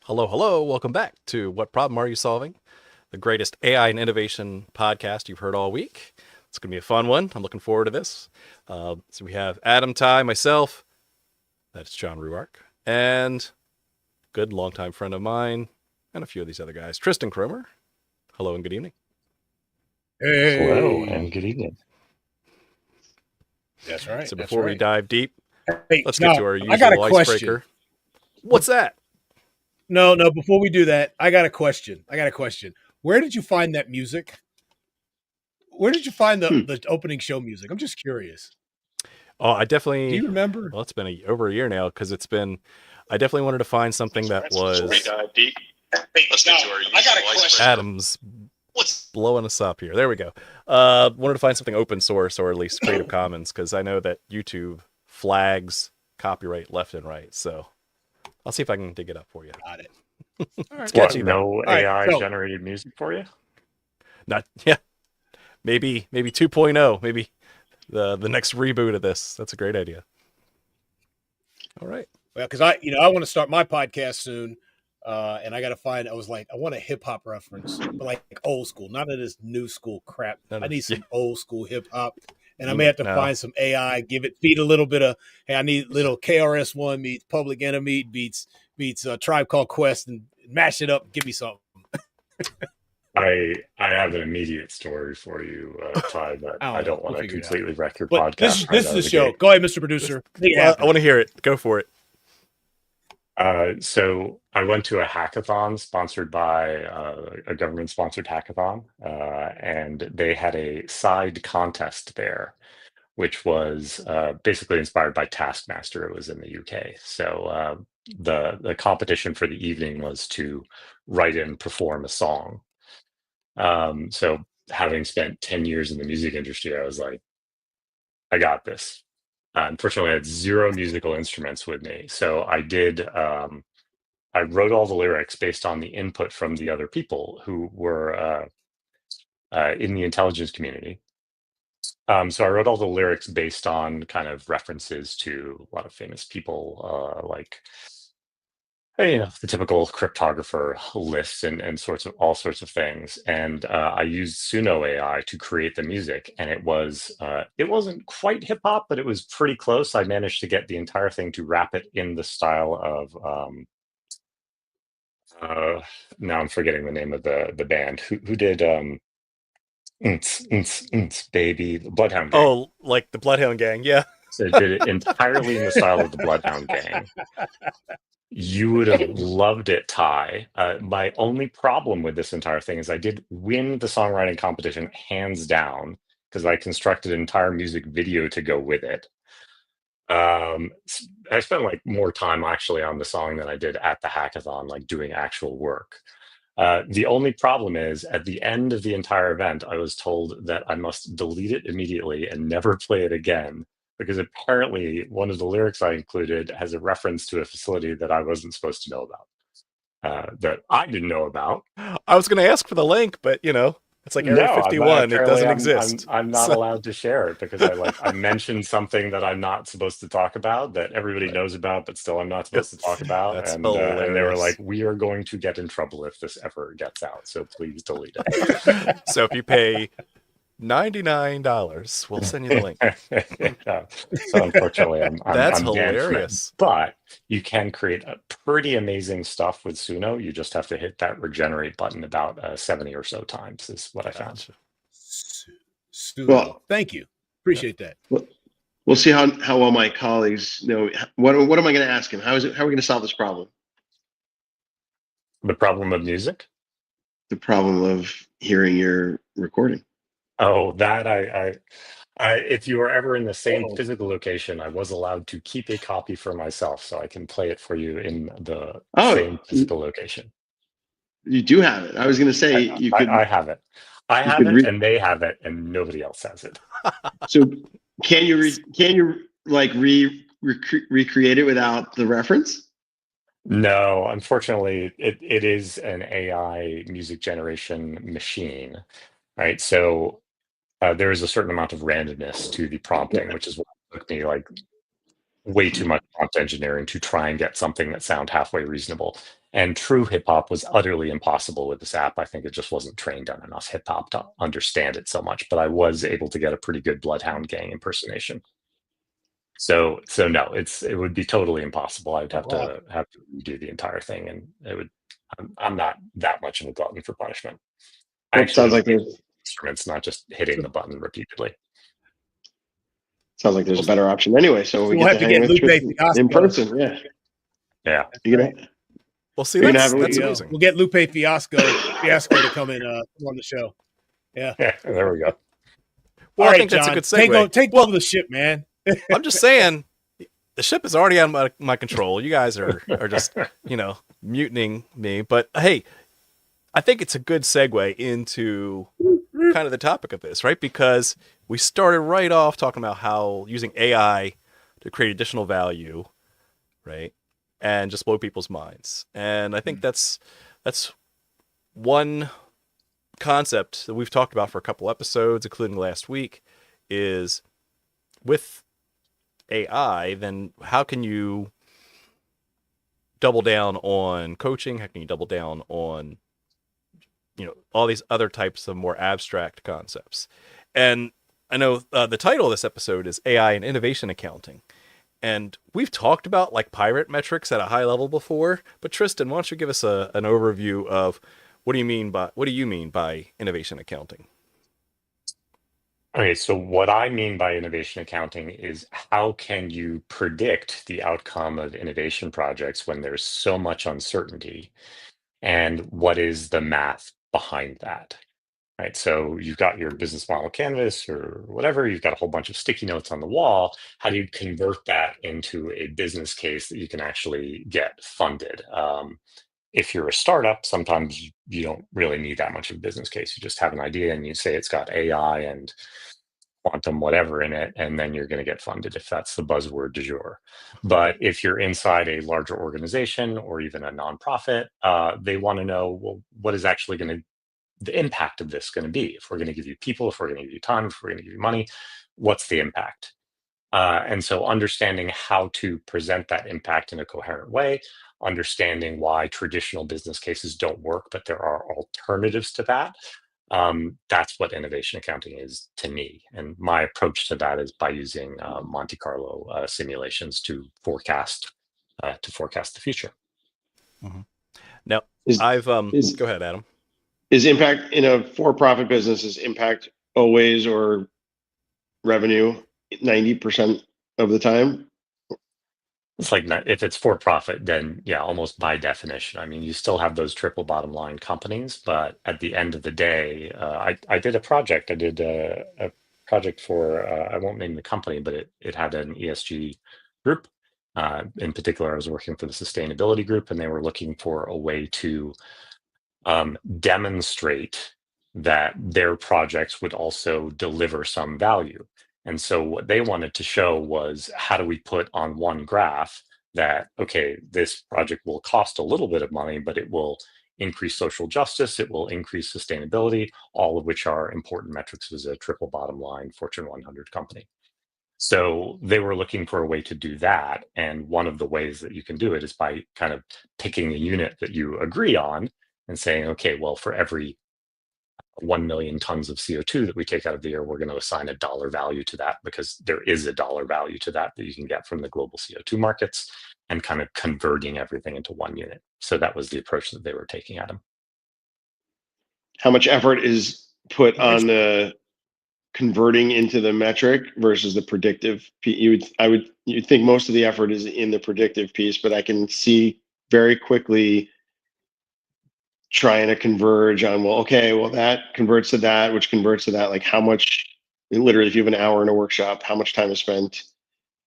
Hello, hello. Welcome back to What Problem Are You Solving? The greatest AI and innovation podcast you've heard all week. It's going to be a fun one. I'm looking forward to this. So we have Adam, Ty, myself. That's John Ruark. And good longtime friend of mine and a few of these other guys. Tristan Kromer. Hello and good evening. Hello and good evening. That's right. So before we dive deep, Hey, let's now, get to our I got a usual question. icebreaker. What's that? No, before we do that, I got a question. Where did you find that music? Where did you find the opening show music? I'm just curious. Oh, I definitely. Do you remember? Well, it's been over a year now because it's been. I definitely wanted to find something that was. Before we dive deep, let's get to our usual I got a question. icebreaker. Adam's blowing us up here. There we go. Wanted to find something open source or at least Creative Commons because I know that YouTube flags copyright left and right. So I'll see if I can dig it up for you. Got it. All right. What, no AI generated music for you? Not yeah. Maybe 2.0. Maybe the next reboot of this. That's a great idea. All right. Well, because I want to start my podcast soon. And I got to find, I want a hip hop reference, but like old school, none of this new school crap. I need some old school hip hop. And I may have to find some AI, feed a little bit of, hey, I need little KRS-One meets Public Enemy beats Tribe Called Quest and mash it up and give me something. I have an immediate story for you, Ty, but I don't want to completely wreck your podcast. This is the show. Go ahead, Mr. Producer. I want to hear it. Go for it. So I went to a hackathon sponsored by a government-sponsored hackathon, and they had a side contest there, which was basically inspired by Taskmaster. It was in the UK. So the competition for the evening was to write and perform a song. So having spent 10 years in the music industry, I was like, I got this. Unfortunately, I had zero musical instruments with me. So I wrote all the lyrics based on the input from the other people who were in the intelligence community. So I wrote all the lyrics based on kind of references to a lot of famous people, like the typical cryptographer lists and all sorts of things. And I used Suno AI to create the music, and it wasn't quite hip hop, but it was pretty close. I managed to get the entire thing to wrap it in the style of now I'm forgetting the name of the band who did baby, the Bloodhound Gang. Oh, like the Bloodhound Gang, yeah. So it did it entirely in the style of the Bloodhound Gang. You would have loved it, Ty. My only problem with this entire thing is I did win the songwriting competition hands down because I constructed an entire music video to go with it. I spent like more time actually on the song than I did at the hackathon, like doing actual work. The only problem is at the end of the entire event, I was told that I must delete it immediately and never play it again, because apparently one of the lyrics I included has a reference to a facility that I wasn't supposed to know about, that I didn't know about. I was going to ask for the link, but it's like Area 51. It doesn't exist. I'm not allowed to share it because I mentioned something that I'm not supposed to talk about that everybody knows about, but still I'm not supposed to talk about. That's and they were like, we are going to get in trouble if this ever gets out. So please delete it. So if you pay $99, we'll send you the link. So unfortunately, That's I'm hilarious. But you can create a pretty amazing stuff with Suno. You just have to hit that regenerate button about 70 or so times is what I found. Well, thank you. Appreciate that. We'll see how well my colleagues know. What am I going to ask him? How are we going to solve this problem? The problem of music? The problem of hearing your recording. Oh, that I if you were ever in the same physical location, I was allowed to keep a copy for myself, so I can play it for you in the same physical location. You do have it. I was going to say you could. I have it. I have it, and they have it, and nobody else has it. So can you recreate it without the reference? No, unfortunately, it is an AI music generation machine, right? So there is a certain amount of randomness to the prompting, which is what took me like way too much prompt engineering to try and get something that sound halfway reasonable. And true hip hop was utterly impossible with this app. I think it just wasn't trained on enough hip hop to understand it so much, but I was able to get a pretty good Bloodhound Gang impersonation. So no, it would be totally impossible. I'd have to do the entire thing, and it would. I'm not that much of a glutton for punishment. It sounds like there's instruments, not just hitting the button repeatedly. Sounds like there's a better option anyway. So we we'll get to hang with Tristan in person. Yeah. You're gonna. Well, see, that's amazing. We'll get Lupe Fiasco to come in on the show. Yeah. There we go. Well, all I think right, that's John, a good segue. Take over the ship, man. I'm just saying, the ship is already on my control. You guys are just, mutinying me. But hey, I think it's a good segue into kind of the topic of this, right? Because we started right off talking about how using AI to create additional value, right? And just blow people's minds. And I think that's one concept that we've talked about for a couple episodes, including last week, is with AI, then how can you double down on coaching? How can you double down on, all these other types of more abstract concepts? And I know the title of this episode is AI and Innovation Accounting. And we've talked about like pirate metrics at a high level before, but Tristan, why don't you give us an overview of what do you mean by innovation accounting? Okay, so what I mean by innovation accounting is how can you predict the outcome of innovation projects when there's so much uncertainty, and what is the math behind that? Right, so you've got your business model canvas or whatever, you've got a whole bunch of sticky notes on the wall. How do you convert that into a business case that you can actually get funded? If you're a startup, sometimes you don't really need that much of a business case. You just have an idea and you say it's got AI and quantum whatever in it, and then you're going to get funded if that's the buzzword du jour. But if you're inside a larger organization or even a nonprofit, they want to know, well, what is actually the impact of this going to be? If we're going to give you people, if we're going to give you time, if we're going to give you money, what's the impact? And so understanding how to present that impact in a coherent way, understanding why traditional business cases don't work, but there are alternatives to that. That's what innovation accounting is to me. And my approach to that is by using Monte Carlo simulations to forecast the future. Mm-hmm. Now, go ahead, Adam. Is impact in a for-profit business, is impact always or revenue 90% of the time? It's like, if it's for profit, then yeah, almost by definition. I mean, you still have those triple bottom line companies, but at the end of the day, I did a project. I did a project for, I won't name the company, but it had an ESG group. In particular, I was working for the sustainability group, and they were looking for a way to demonstrate that their projects would also deliver some value. And so what they wanted to show was, how do we put on one graph that, okay, this project will cost a little bit of money, but it will increase social justice, it will increase sustainability, all of which are important metrics as a triple bottom line Fortune 100 company. So they were looking for a way to do that. And one of the ways that you can do it is by kind of picking a unit that you agree on and saying, okay, well, for every 1 million tons of CO2 that we take out of the air, we're going to assign a dollar value to that, because there is a dollar value to that you can get from the global CO2 markets, and kind of converting everything into one unit. So that was the approach that they were taking at them. How much effort is put on the converting into the metric versus the predictive piece? You'd think most of the effort is in the predictive piece, but I can see very quickly trying to converge on, that converts to that, which converts to that. Like, how much, literally, if you have an hour in a workshop, how much time is spent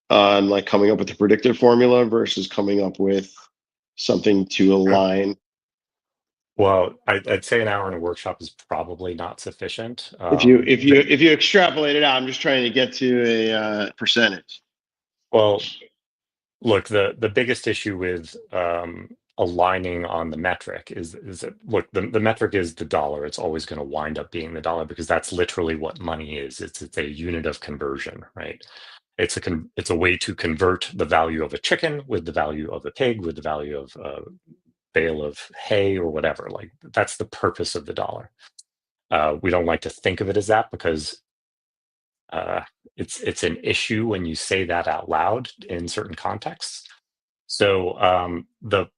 on like coming up with the predictive formula versus coming up with something to align? Well, I'd say an hour in a workshop is probably not sufficient. If you extrapolate it out, I'm just trying to get to a percentage. Well, look, the biggest issue with aligning on the metric is that, look, the metric is the dollar. It's always going to wind up being the dollar, because that's literally what money is. It's a unit of conversion, right? It's a way to convert the value of a chicken with the value of a pig, with the value of bale of hay or whatever. Like that's the purpose of the dollar. We don't like to think of it as that because it's an issue when you say that out loud in certain contexts. So the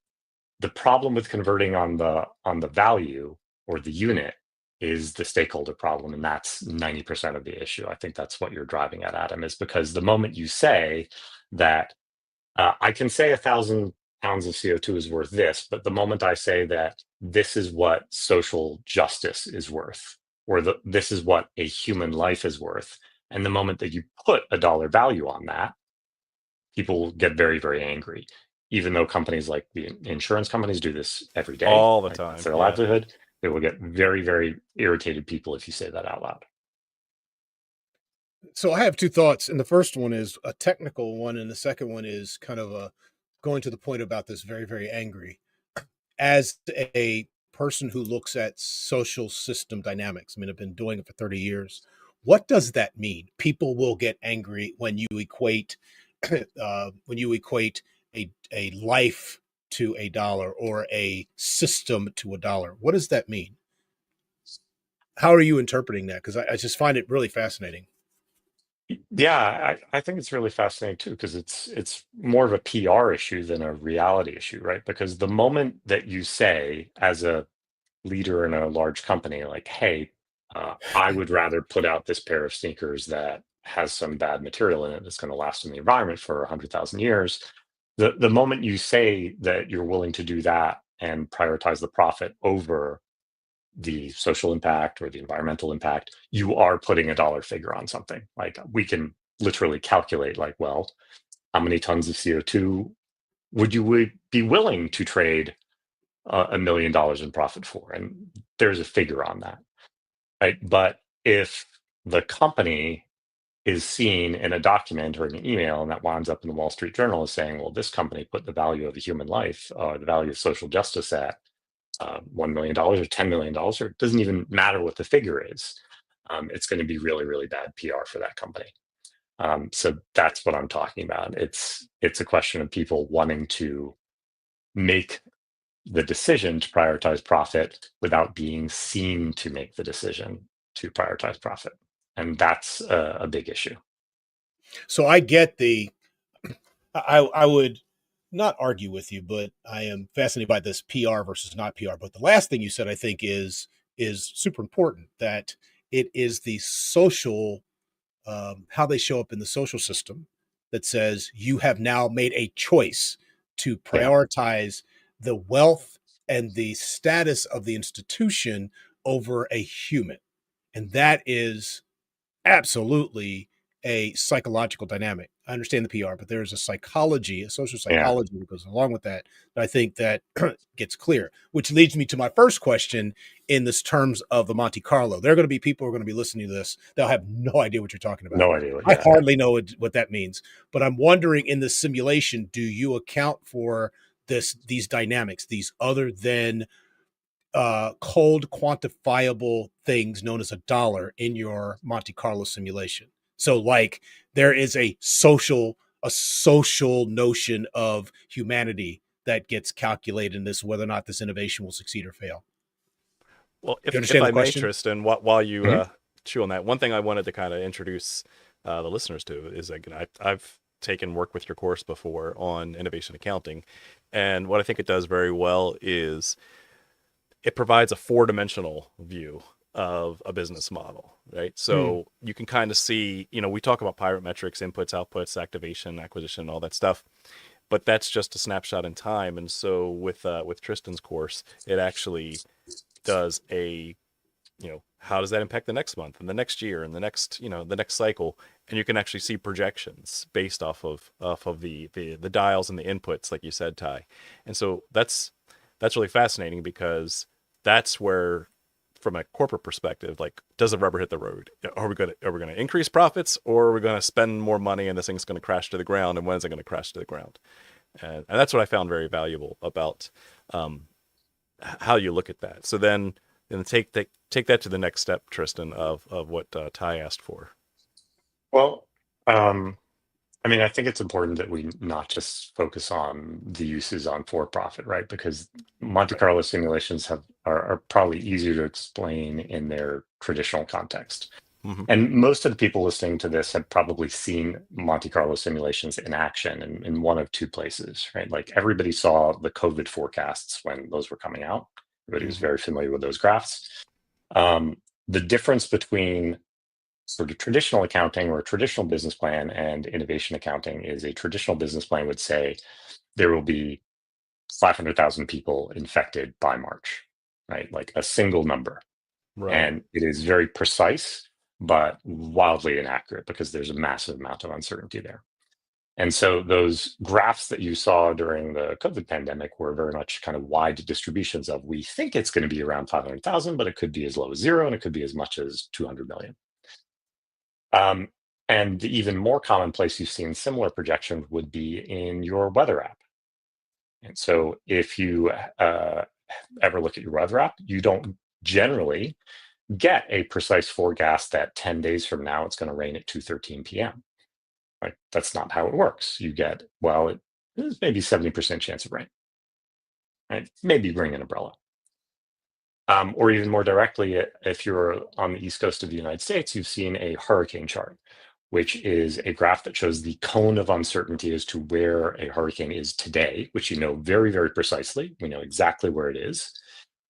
problem with converting on the value or the unit is the stakeholder problem, and that's 90% of the issue. I think that's what you're driving at, Adam, is because the moment you say that I can say 1,000 pounds of CO2 is worth this, but the moment I say that this is what social justice is worth, or this is what a human life is worth, and the moment that you put a dollar value on that, people get very, very angry. Even though companies like the insurance companies do this every day, all the right? time, That's their livelihood. They will get very, very irritated people if you say that out loud. So I have two thoughts, and the first one is a technical one, and the second one is kind of a going to the point about this very, very angry. As a person who looks at social system dynamics, I mean, I've been doing it for 30 years. What does that mean? People will get angry when you equate a life to a dollar or a system to a dollar. What does that mean? How are you interpreting that? Because I just find it really fascinating. Yeah, I think it's really fascinating too, because it's more of a PR issue than a reality issue, right? Because the moment that you say, as a leader in a large company, like, hey, I would rather put out this pair of sneakers that has some bad material in it that's going to last in the environment for 100,000 years. The moment you say that you're willing to do that and prioritize the profit over the social impact or the environmental impact, you are putting a dollar figure on something. Like we can literally calculate, like, well, how many tons of CO2 would you be willing to trade $1 million in profit for? And there's a figure on that, right? But if the company is seen in a document or an email and that winds up in the Wall Street Journal as saying, well, this company put the value of a human life, the value of social justice at $1 million or $10 million, or it doesn't even matter what the figure is. It's going to be really, really bad PR for that company. So that's what I'm talking about. It's a question of people wanting to make the decision to prioritize profit without being seen to make the decision to prioritize profit. And that's a big issue. So I get I would not argue with you, but I am fascinated by this PR versus not PR. But the last thing you said, I think, is super important, that it is the social, how they show up in the social system that says you have now made a choice to prioritize the wealth and the status of the institution over a human. And that is absolutely a psychological dynamic. I understand the PR, but there's a psychology, a social psychology that goes along with that I think that gets clear, which leads me to my first question in this terms of the Monte Carlo. There are going to be people who are going to be listening to this. They'll have no idea what you're talking about. No idea. I hardly know what that means, but I'm wondering, in this simulation, do you account for these dynamics, these other than cold quantifiable things known as a dollar in your Monte Carlo simulation? So like there is a social notion of humanity that gets calculated in this, whether or not this innovation will succeed or fail. Well, if I may, Tristan, while you chew on that, one thing I wanted to kind of introduce the listeners to is, again, I've taken work with your course before on innovation accounting, and what I think it does very well is it provides a 4-dimensional view of a business model, right? So you can kind of see, we talk about pirate metrics, inputs, outputs, activation, acquisition, all that stuff, but that's just a snapshot in time. And so with Tristan's course, it actually does how does that impact the next month and the next year and the next cycle? And you can actually see projections based off of the dials and the inputs, like you said, Ty. And so that's really fascinating, because that's where, from a corporate perspective, like, does the rubber hit the road? Are we going to increase profits, or are we going to spend more money and this thing's going to crash to the ground? And when is it going to crash to the ground? And that's what I found very valuable about how you look at that. So then take that to the next step, Tristan, of what Ty asked for. Well, I mean, I think it's important that we not just focus on the uses on for-profit, right? Because Monte Carlo simulations are probably easier to explain in their traditional context. Mm-hmm. And most of the people listening to this have probably seen Monte Carlo simulations in action in one of two places, right? Like everybody saw the COVID forecasts when those were coming out. Everybody was very familiar with those graphs. The difference between sort of traditional accounting or a traditional business plan and innovation accounting is a traditional business plan would say there will be 500,000 people infected by March, right? Like a single number. Right. And it is very precise, but wildly inaccurate because there's a massive amount of uncertainty there. And so those graphs that you saw during the COVID pandemic were very much kind of wide distributions of we think it's going to be around 500,000, but it could be as low as 0 and it could be as much as 200 million. And the even more common place you've seen similar projections would be in your weather app. And so if you ever look at your weather app, you don't generally get a precise forecast that 10 days from now it's going to rain at 2:13 p.m. Right? That's not how it works. You get, well, there's maybe 70% chance of rain. Right? Maybe bring an umbrella. Or even more directly, if you're on the East Coast of the United States, you've seen a hurricane chart, which is a graph that shows the cone of uncertainty as to where a hurricane is today, which you know very, very precisely. We know exactly where it is.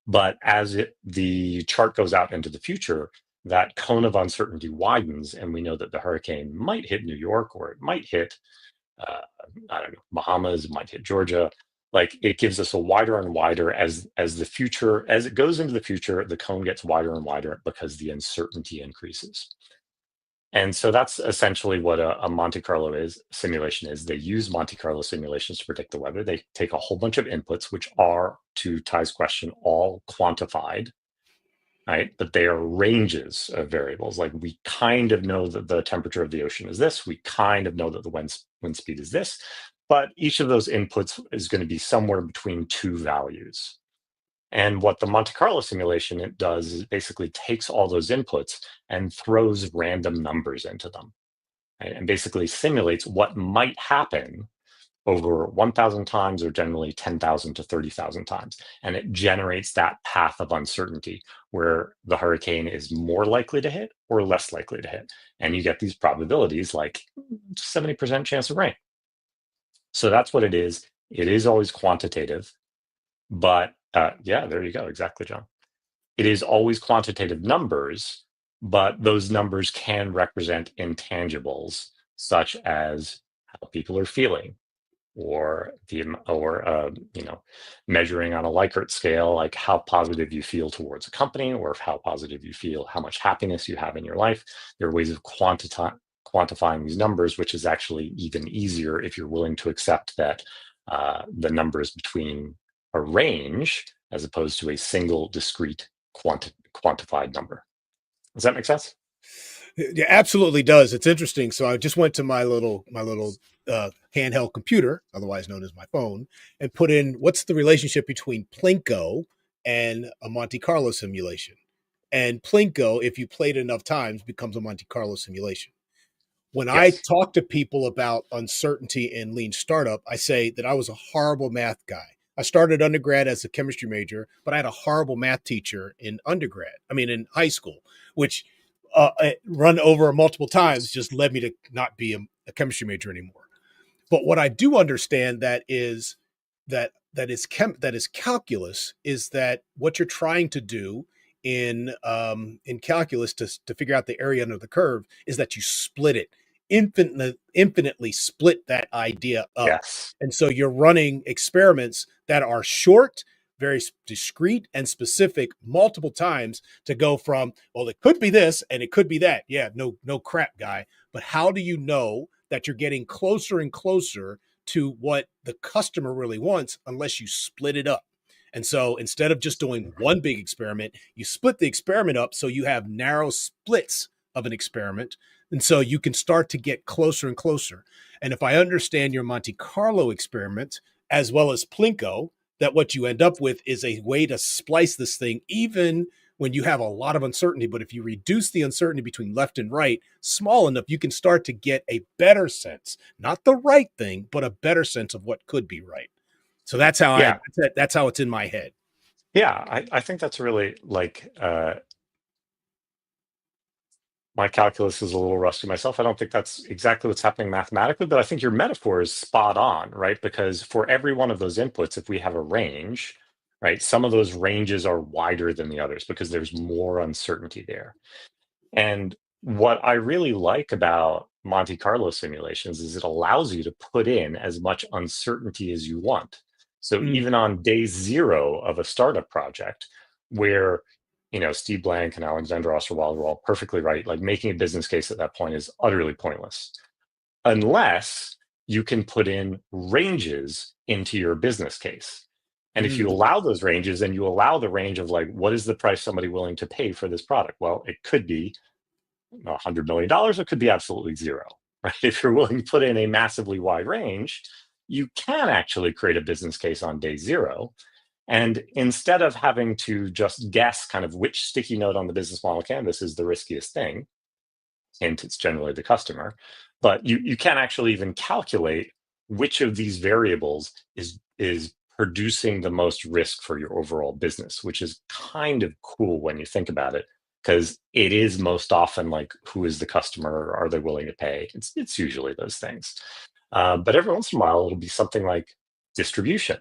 But as the chart goes out into the future, that cone of uncertainty widens, and we know that the hurricane might hit New York, or it might hit, I don't know, Bahamas, it might hit Georgia. Like it gives us a wider and wider as the future, as it goes into the future, the cone gets wider and wider because the uncertainty increases. And so that's essentially what a Monte Carlo simulation is. They use Monte Carlo simulations to predict the weather. They take a whole bunch of inputs, which are, to Ty's question, all quantified, right? But they are ranges of variables. Like we kind of know that the temperature of the ocean is this. We kind of know that the wind speed is this. But each of those inputs is going to be somewhere between two values. And what the Monte Carlo simulation does is it basically takes all those inputs and throws random numbers into them, right? And basically simulates what might happen over 1,000 times or generally 10,000 to 30,000 times. And it generates that path of uncertainty where the hurricane is more likely to hit or less likely to hit. And you get these probabilities like 70% chance of rain. So that's what it is. It is always quantitative, but yeah, there you go. Exactly, John. It is always quantitative numbers, but those numbers can represent intangibles such as how people are feeling, or measuring on a Likert scale, like how positive you feel towards a company, or how positive you feel, how much happiness you have in your life. There are ways of quantifying these numbers, which is actually even easier if you're willing to accept that the numbers between a range as opposed to a single discrete quantified number. Does that make sense? Yeah, absolutely does. It's interesting. So I just went to my little handheld computer, otherwise known as my phone, and put in what's the relationship between Plinko and a Monte Carlo simulation. And Plinko, if you played enough times, becomes a Monte Carlo simulation. When I Yes. talk to people about uncertainty in lean startup, I say that I was a horrible math guy. I started undergrad as a chemistry major, but I had a horrible math teacher in high school, which run over multiple times just led me to not be a chemistry major anymore. But what I do understand that is calculus is that what you're trying to do in calculus to figure out the area under the curve is that you split it infinitely split that idea up. Yes. And so you're running experiments that are short, very discrete and specific multiple times to go from, well, it could be this and it could be that. Yeah, no crap, guy. But how do you know that you're getting closer and closer to what the customer really wants unless you split it up? And so instead of just doing one big experiment, you split the experiment up so you have narrow splits of an experiment. And so you can start to get closer and closer. And if I understand your Monte Carlo experiment, as well as Plinko, that what you end up with is a way to splice this thing, even when you have a lot of uncertainty. But if you reduce the uncertainty between left and right small enough, you can start to get a better sense, not the right thing, but a better sense of what could be right. So that's how that's how it's in my head. Yeah, I think that's really like my calculus is a little rusty myself. I don't think that's exactly what's happening mathematically, but I think your metaphor is spot on, right? Because for every one of those inputs, if we have a range, right, some of those ranges are wider than the others because there's more uncertainty there. And what I really like about Monte Carlo simulations is it allows you to put in as much uncertainty as you want. So even on day 0 of a startup project, where Steve Blank and Alexander Osterwald were all perfectly right, like making a business case at that point is utterly pointless, unless you can put in ranges into your business case. And if you allow those ranges and you allow the range of like, what is the price somebody willing to pay for this product? Well, it could be $100 million, it could be absolutely zero, right? If you're willing to put in a massively wide range, you can actually create a business case on day 0. And instead of having to just guess kind of which sticky note on the business model canvas is the riskiest thing, hint, it's generally the customer, but you can actually even calculate which of these variables is producing the most risk for your overall business, which is kind of cool when you think about it, because it is most often like, who is the customer? Are they willing to pay? It's usually those things. But every once in a while, it'll be something like distribution,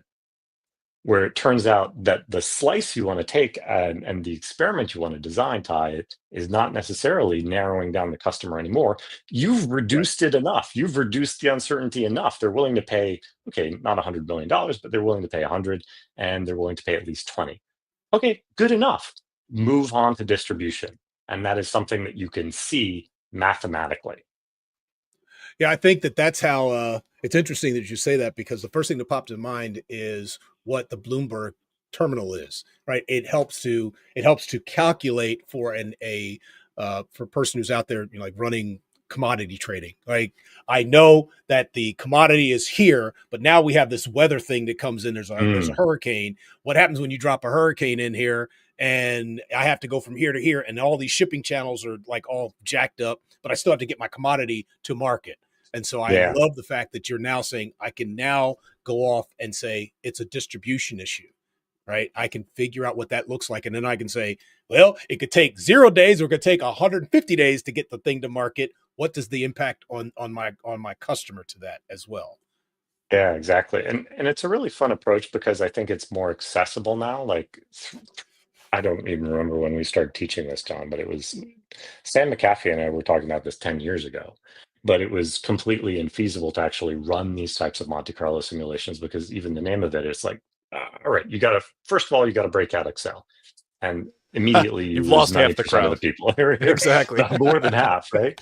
where it turns out that the slice you want to take and the experiment you want to design, Ty, is not necessarily narrowing down the customer anymore. You've reduced it enough. You've reduced the uncertainty enough. They're willing to pay, okay, not $100 million, but they're willing to pay 100, and they're willing to pay at least 20. Okay, good enough. Move on to distribution. And that is something that you can see mathematically. Yeah, I think that's how it's interesting that you say that, because the first thing that popped in mind is what the Bloomberg terminal is, right? It helps to calculate for for a person who's out there, like running commodity trading. Like, I know that the commodity is here, but now we have this weather thing that comes in. There's a hurricane. What happens when you drop a hurricane in here? And I have to go from here to here, and all these shipping channels are like all jacked up, but I still have to get my commodity to market. And so I love the fact that you're now saying I can now go off and say it's a distribution issue, right? I can figure out what that looks like. And then I can say, well, it could take 0 days or it could take 150 days to get the thing to market. What does the impact on my customer to that as well? Yeah, exactly. And it's a really fun approach because I think it's more accessible now. Like, I don't even remember when we started teaching this, John, but it was Sam McAfee and I were talking about this 10 years ago. But it was completely infeasible to actually run these types of Monte Carlo simulations, because even the name of it is like, all right, first of all, you got to break out Excel. And immediately you You've lose lost half the 90% crowd. of the people. Exactly. More than half, right?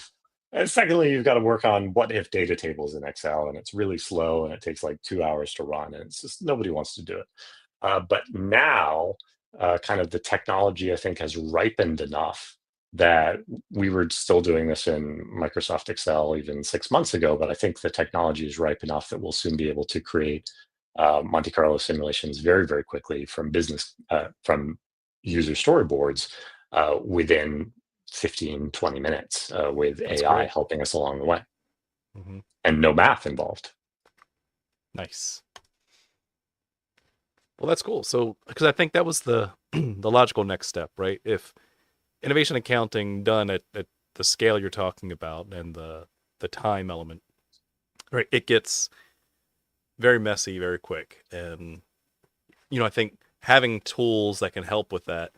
And secondly, you've got to work on what if data tables in Excel, and it's really slow and it takes like 2 hours to run, and it's just nobody wants to do it. But now, kind of the technology, I think, has ripened enough that we were still doing this in Microsoft Excel even 6 months ago, but I think the technology is ripe enough that we'll soon be able to create Monte Carlo simulations very, very quickly from user storyboards within 15, 20 minutes with That's AI great. helping us along the way. And no math involved. Nice. Well, that's cool. So, because I think that was the the logical next step, right? If innovation accounting done at the scale you're talking about and the time element, right, it gets very messy very quick. And I think having tools that can help with that,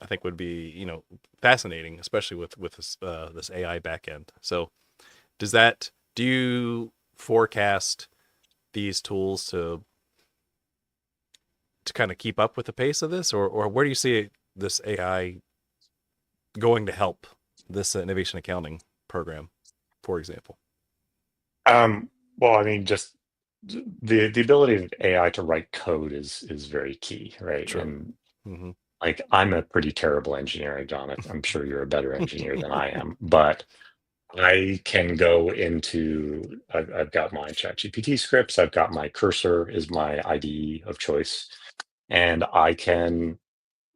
I think would be fascinating, especially with this AI backend. So, do you forecast these tools to kind of keep up with the pace of this, or where do you see this AI going to help this innovation accounting program, for example? Well, I mean, just the ability of AI to write code is very key, right? True. And like, I'm a pretty terrible engineer, John. I'm sure you're a better engineer than I am, but I can go into, I've got my ChatGPT scripts, I've got my Cursor is my IDE of choice, and I can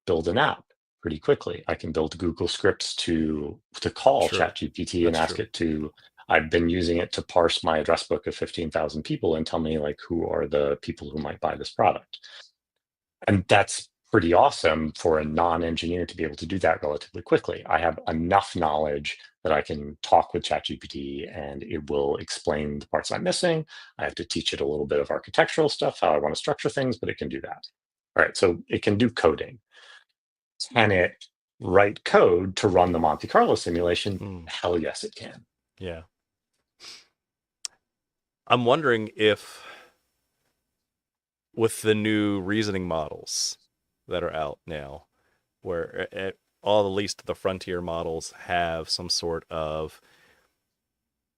build an app pretty quickly. I can build Google scripts to call ChatGPT and ask it to. I've been using it to parse my address book of 15,000 people and tell me like who are the people who might buy this product. And that's pretty awesome for a non-engineer to be able to do that relatively quickly. I have enough knowledge that I can talk with ChatGPT and it will explain the parts I'm missing. I have to teach it a little bit of architectural stuff, how I want to structure things, but it can do that. All right, so it can do coding. Can it write code to run the Monte Carlo simulation? Hell yes, it can. Yeah. I'm wondering if with the new reasoning models that are out now, where at least the frontier models have some sort of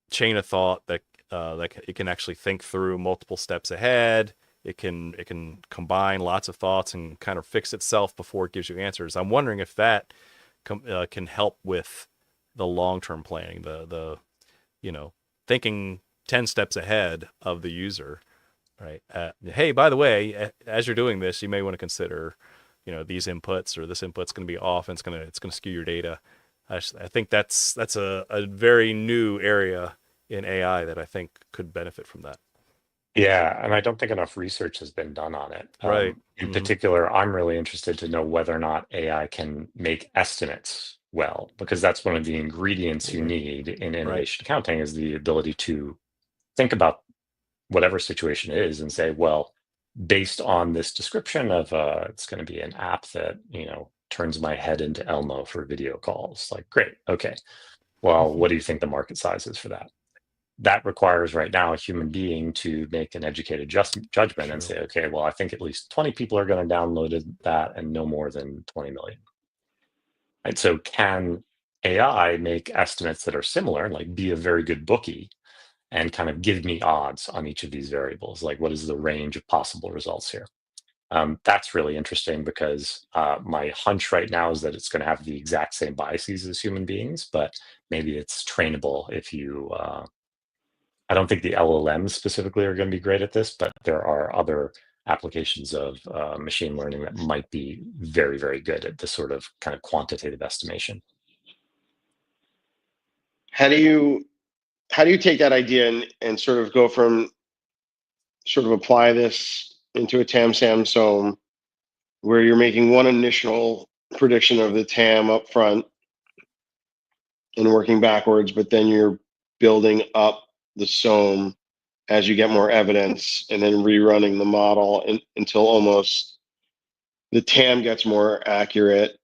chain of thought that it can actually think through multiple steps ahead. It can combine lots of thoughts and kind of fix itself before it gives you answers. I'm wondering if that can help with the long-term planning, the thinking 10 steps ahead of the user, right? Hey, by the way, as you're doing this, you may want to consider, these inputs, or this input's going to be off and it's going to skew your data. I think that's a very new area in AI that I think could benefit from that. Yeah, and I don't think enough research has been done on it. Right. In particular, I'm really interested to know whether or not AI can make estimates well, because that's one of the ingredients you need in innovation accounting, is the ability to think about whatever situation it is and say, well, based on this description of it's going to be an app that turns my head into Elmo for video calls. Like, great, okay. Well, what do you think the market size is for that? That requires right now a human being to make an educated judgment and say, okay, well, I think at least 20 people are going to download that and no more than 20 million. And so can AI make estimates that are similar, like be a very good bookie and kind of give me odds on each of these variables? Like, what is the range of possible results here? That's really interesting, because my hunch right now is that it's going to have the exact same biases as human beings, but maybe it's trainable if you I don't think the LLMs specifically are going to be great at this, but there are other applications of machine learning that might be very, very good at this sort of kind of quantitative estimation. How do you take that idea and sort of go from sort of apply this into a TAM SAM SOM, where you're making one initial prediction of the TAM up front and working backwards, but then you're building up the SOM as you get more evidence, and then rerunning the model until almost the TAM gets more accurate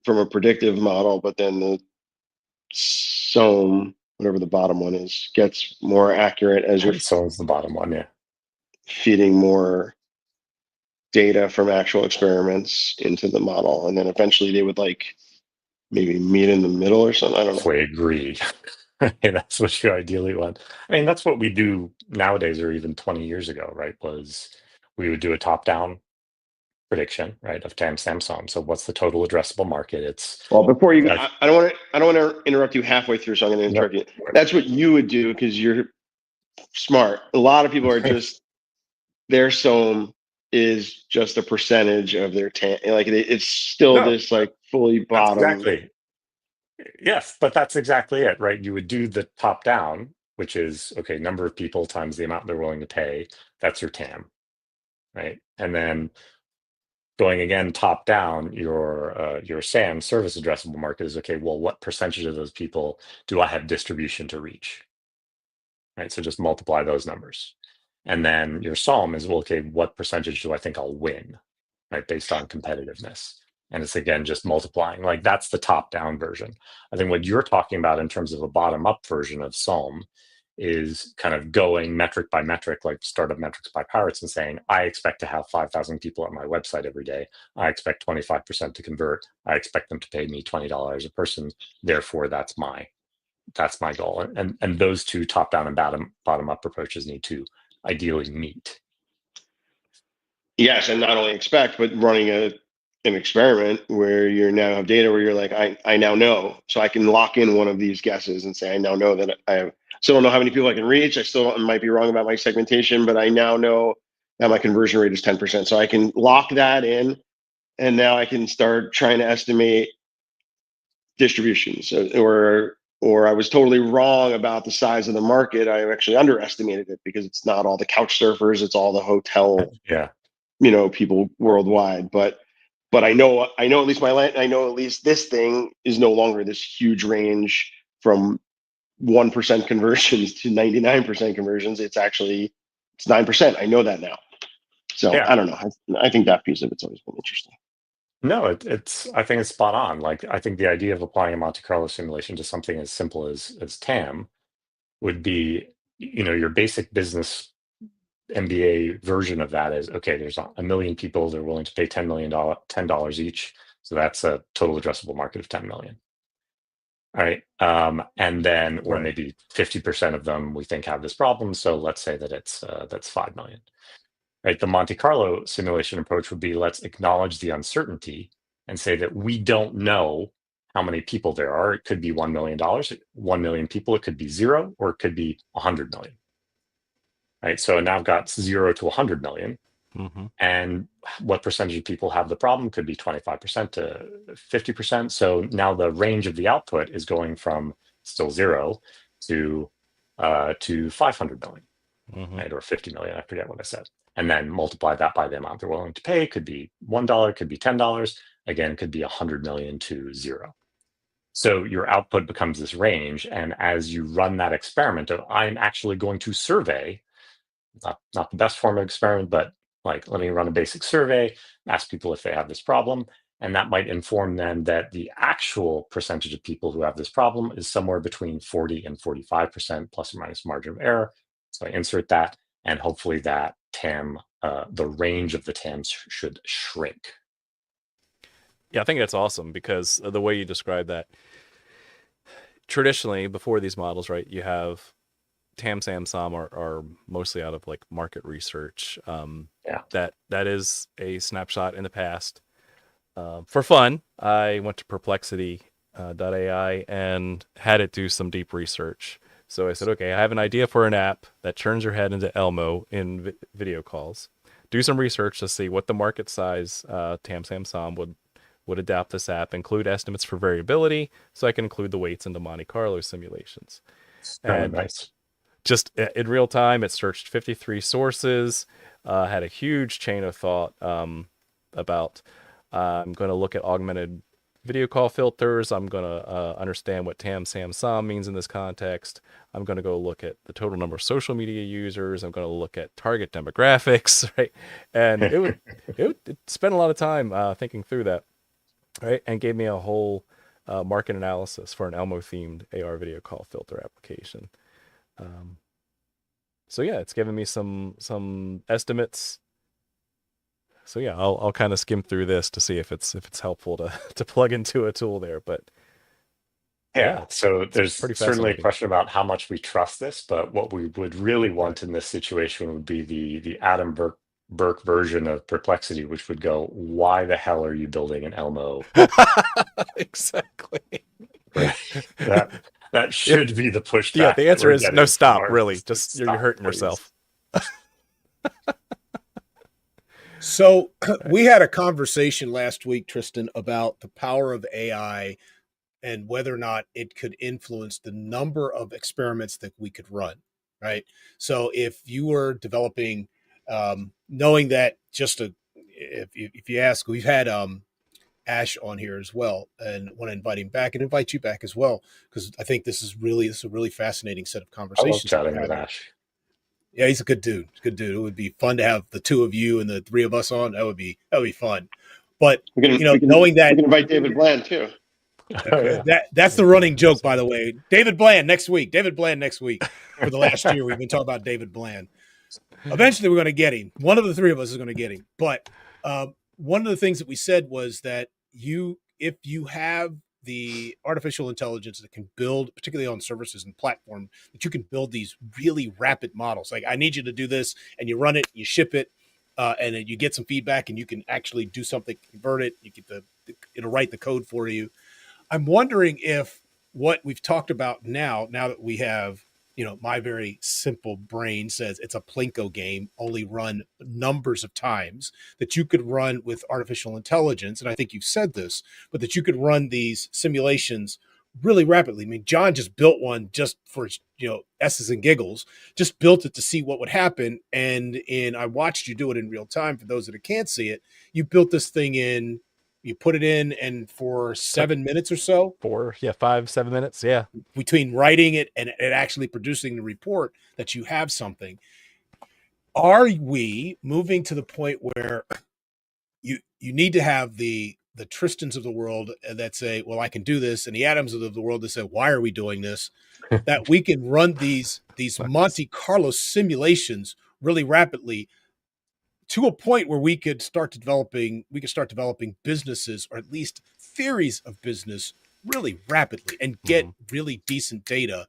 from a predictive model, but then the SOM, whatever the bottom one is, gets more accurate as you're SOM's the bottom one, yeah. Feeding more data from actual experiments into the model, and then eventually they would maybe meet in the middle or something. I don't know. If we agree. That's what you ideally want. I mean, that's what we do nowadays, or even 20 years ago, right? Was we would do a top-down prediction, right, of TAM SAM SOM. So what's the total addressable market? Before you, I don't want to interrupt you halfway through, so I'm going to interrupt you. That's what you would do because you're smart. A lot of people are just their SOM is just a percentage of their TAM. It's still this fully bottom. Exactly. Yes, but that's exactly it, right? You would do the top down, which is, okay, number of people times the amount they're willing to pay. That's your TAM, right? And then going again top down, your SAM, service addressable market, is, okay, well, what percentage of those people do I have distribution to reach? Right, so just multiply those numbers. And then your SOM is, well, okay, what percentage do I think I'll win, right, based on competitiveness? And it's, again, just multiplying. Like, that's the top-down version. I think what you're talking about in terms of a bottom-up version of SOM is kind of going metric by metric, like startup metrics by Pirates, and saying, I expect to have 5,000 people at my website every day. I expect 25% to convert. I expect them to pay me $20 a person. Therefore, that's my goal. And those two, top-down and bottom-up approaches, need to ideally meet. Yes, and not only expect, but running an experiment where you now have data where you're like, I now know, so I can lock in one of these guesses and say, I now know that I still don't know how many people I can reach. I still might be wrong about my segmentation, but I now know that my conversion rate is 10%. So I can lock that in and now I can start trying to estimate distributions, or I was totally wrong about the size of the market. I actually underestimated it because it's not all the couch surfers, it's all the hotel, Yeah. People worldwide. But I know at least I know at least this thing is no longer this huge range from 1% conversions to 99% conversions. It's 9%. I know that now. So Yeah. I don't know. I think that piece of it's always been interesting. No, I think it's spot on. Like, I think the idea of applying a Monte Carlo simulation to something as simple as TAM would be, your basic business MBA version of that is, okay, there's a million people that are willing to pay $10 each. So that's a total addressable market of 10 million. All right. And then, or maybe 50% of them we think have this problem. So let's say that that's 5 million. Right. The Monte Carlo simulation approach would be, let's acknowledge the uncertainty and say that we don't know how many people there are. It could be $1 million, 1 million people. It could be 0, or it could be 100 million. Right. So now I've got 0 to 100 million. Mm-hmm. And what percentage of people have the problem could be 25% to 50%. So now the range of the output is going from still 0 to 500 million, Mm-hmm. right? Or 50 million. I forget what I said. And then multiply that by the amount they're willing to pay. Could be $1, could be $10. Again, could be 100 million to 0. So your output becomes this range. And as you run that experiment of, I'm actually going to survey, not the best form of experiment, but like, let me run a basic survey, ask people if they have this problem. And that might inform then that the actual percentage of people who have this problem is somewhere between 40 and 45% plus or minus margin of error. So I insert that, and hopefully that TAM, the range of the TAMs should shrink. Yeah, I think that's awesome, because the way you describe that, traditionally before these models, right, you have TAM, SAM, SOM are mostly out of like market research. That is a snapshot in the past. For fun, I went to perplexity.ai and had it do some deep research. So I said, okay, I have an idea for an app that turns your head into Elmo in video calls. Do some research to see what the market size TAM, SAM, SOM would adapt this app, include estimates for variability, so I can include the weights into Monte Carlo simulations. And nice. Just in real time, it searched 53 sources, had a huge chain of thought about, I'm going to look at augmented video call filters. I'm going to understand what TAM, SAM, SOM means in this context. I'm going to go look at the total number of social media users. I'm going to look at target demographics, right? And it would spend a lot of time thinking through that, right? And gave me a whole market analysis for an Elmo-themed AR video call filter application. So yeah, it's given me some estimates. So yeah, I'll kind of skim through this to see if it's helpful to plug into a tool there. But yeah, so there's certainly a fascinating question about how much we trust this, but what we would really want in this situation would be the Adam Burke version of Perplexity, which would go, why the hell are you building an Elmo? Exactly. Right. That should be the pushback. Yeah, the answer is no, stop, really. Just you're hurting please. yourself. So we had a conversation last week, Tristan, about the power of AI and whether or not it could influence the number of experiments that we could run, right? So if you were developing, knowing that if you ask, we've had Ash on here as well, and want to invite him back and invite you back as well, because I think this is a really fascinating set of I love conversations. chatting with Ash. Yeah, he's a good dude. Good dude. It would be fun to have the two of you and the three of us on. That would be fun. But knowing that, we can invite David Bland too. That's the running joke, by the way. David Bland next week. David Bland next week. For the last year, we've been talking about David Bland. Eventually, we're going to get him. One of the three of us is going to get him. But one of the things that we said was that if you have the artificial intelligence that can build, particularly on services and platform, that you can build these really rapid models. Like, I need you to do this, and you run it, you ship it, and then you get some feedback, and you can actually do something, convert it. You get it'll write the code for you. I'm wondering if what we've talked about now that we have my very simple brain says it's a Plinko game, only run numbers of times, that you could run with artificial intelligence. And I think you've said this, but that you could run these simulations really rapidly. I mean, John just built one just for, S's and giggles, just built it to see what would happen. And I watched you do it in real time. For those that can't see it, you built this thing you put it in, and for 7 minutes or so, 5, 7 minutes. Yeah. Between writing it and actually producing the report, that you have something. Are we moving to the point where you need to have the Tristans of the world that say, well, I can do this, and the Adams of the world that say, why are we doing this? That we can run these Monte Carlo simulations really rapidly, to a point where we could start developing businesses, or at least theories of business, really rapidly, and get really decent data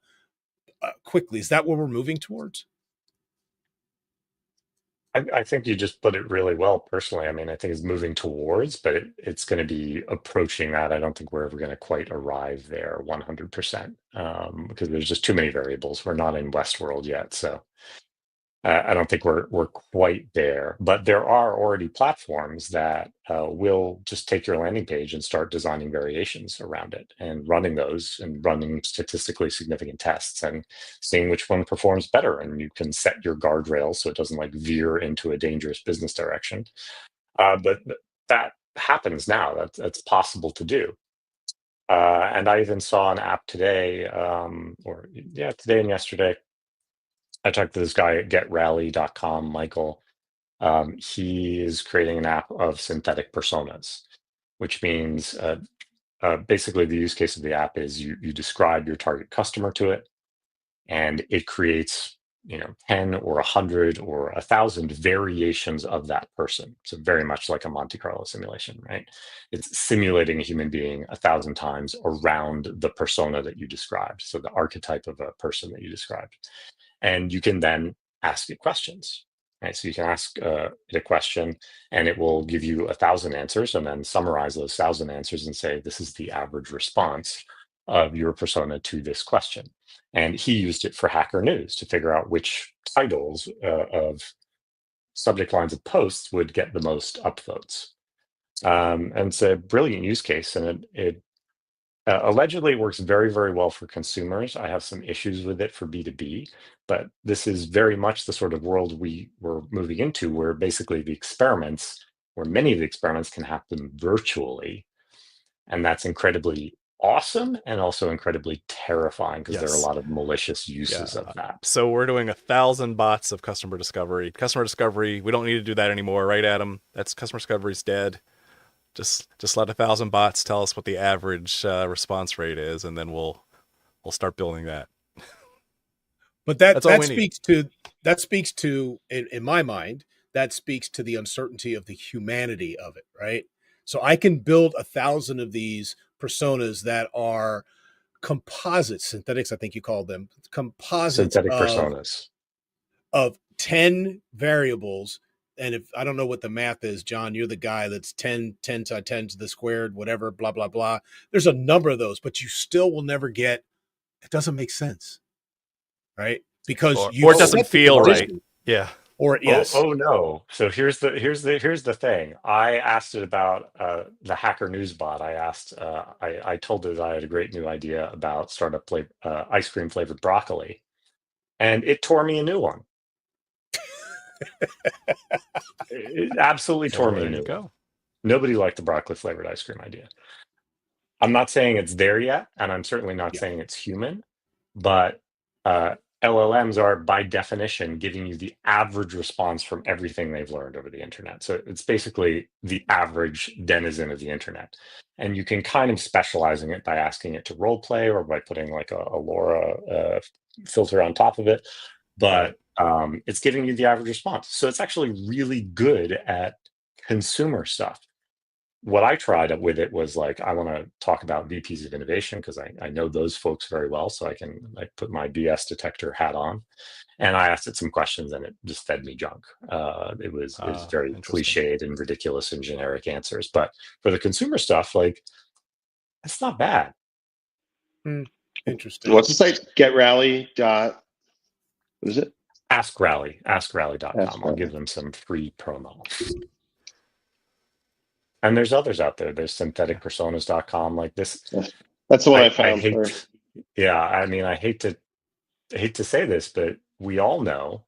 quickly. Is that what we're moving towards? I think you just put it really well. Personally, I mean, I think it's moving towards, but it's going to be approaching that. I don't think we're ever going to quite arrive there 100%, because there's just too many variables. We're not in Westworld yet, so I don't think we're quite there. But there are already platforms that will just take your landing page and start designing variations around it, and running those, and running statistically significant tests, and seeing which one performs better. And you can set your guardrails so it doesn't like veer into a dangerous business direction. But that happens now. That's possible to do. And I even saw an app today, today and yesterday. I talked to this guy at getrally.com, Michael. He is creating an app of synthetic personas, which means basically the use case of the app is you describe your target customer to it, and it creates 10 or 100 or 1,000 variations of that person. So very much like a Monte Carlo simulation, right? It's simulating a human being 1,000 times around the persona that you described, so the archetype of a person that you described. And you can then ask it questions, right? So you can ask it a question, and it will give you 1,000 answers, and then summarize those 1,000 answers and say, this is the average response of your persona to this question. And he used it for Hacker News to figure out which titles of subject lines of posts would get the most upvotes. And it's a brilliant use case, and it allegedly works very, very well for consumers. I have some issues with it for B2B, but this is very much the sort of world we're moving into, where basically many of the experiments can happen virtually. And that's incredibly awesome, and also incredibly terrifying, because there are a lot of malicious uses of that. So we're doing 1,000 bots of customer discovery. We don't need to do that anymore, right, Adam? That's customer discovery's dead. Just let 1,000 bots tell us what the average response rate is, and then we'll start building that. But that speaks to, in my mind, that speaks to the uncertainty of the humanity of it, right? So I can build 1,000 of these personas that are composites, synthetics, I think you called them, composites synthetic personas of 10 variables. And if I don't know what the math is, John, you're the guy that's 10 times 10 to the squared, whatever, blah, blah, blah. There's a number of those, but you still will never get, it doesn't make sense, right? Because or it doesn't feel right. Yeah. Or yes. Oh no. So here's the thing. I asked it about the Hacker News bot. I told it I had a great new idea about startup ice cream flavored broccoli, and it tore me a new one. It absolutely tore me a new one. Nobody liked the broccoli flavored ice cream idea. I'm not saying it's there yet, and I'm certainly not saying it's human, but LLMs are by definition giving you the average response from everything they've learned over the internet. So it's basically the average denizen of the internet. And you can kind of specializing it by asking it to role play, or by putting like a LoRa filter on top of it. But it's giving you the average response. So it's actually really good at consumer stuff. What I tried with it was like, I want to talk about VPs of innovation, because I know those folks very well, so I can like put my BS detector hat on. And I asked it some questions, and it just fed me junk. It was very cliched and ridiculous and generic answers. But for the consumer stuff, like, it's not bad. Interesting. What's the site? Getrally. What is it? AskRally.com. I'll give them some free promo. And there's others out there. There's syntheticpersonas.com. Like this. That's the one I found. Yeah, I mean, I hate to say this, but we all know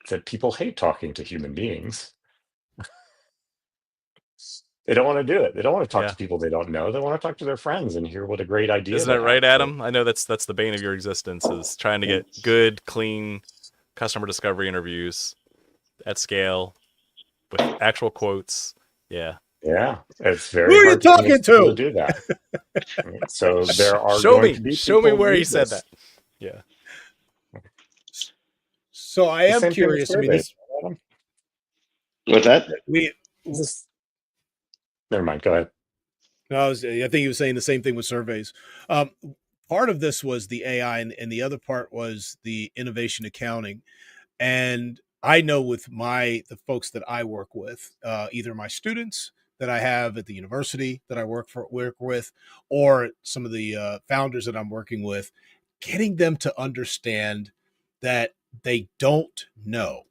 that people hate talking to human beings. They don't want to do it. They don't want to talk to people they don't know. They want to talk to their friends and hear what a great idea. Isn't that right, Adam? I know that's the bane of your existence, is trying to get good, clean customer discovery interviews at scale with actual quotes. Yeah. Yeah, it's very Who are you hard talking to do that. So there are show going to be show me where he said that. Yeah. So I am curious. I mean, what's that? Never mind. Go ahead. No, I think he was saying the same thing with surveys. Part of this was the AI, and the other part was the innovation accounting. And I know with the folks that I work with, either my students that I have at the university that I work with, or some of the founders that I'm working with, getting them to understand that they don't know,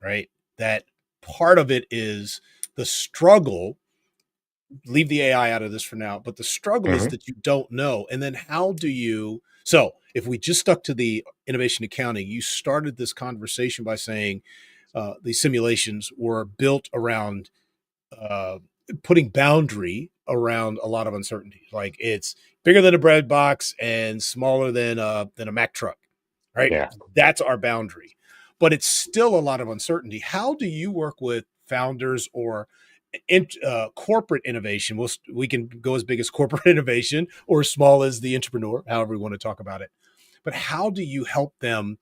right? That part of it is the struggle. Leave the AI out of this for now, but the struggle is that you don't know. And then how do you, so if we just stuck to the innovation accounting, you started this conversation by saying these simulations were built around putting boundary around a lot of uncertainty. Like it's bigger than a bread box and smaller than a Mack truck, right? Yeah. That's our boundary, but it's still a lot of uncertainty. How do you work with founders or corporate innovation? We can go as big as corporate innovation or as small as the entrepreneur, however we want to talk about it. But how do you help them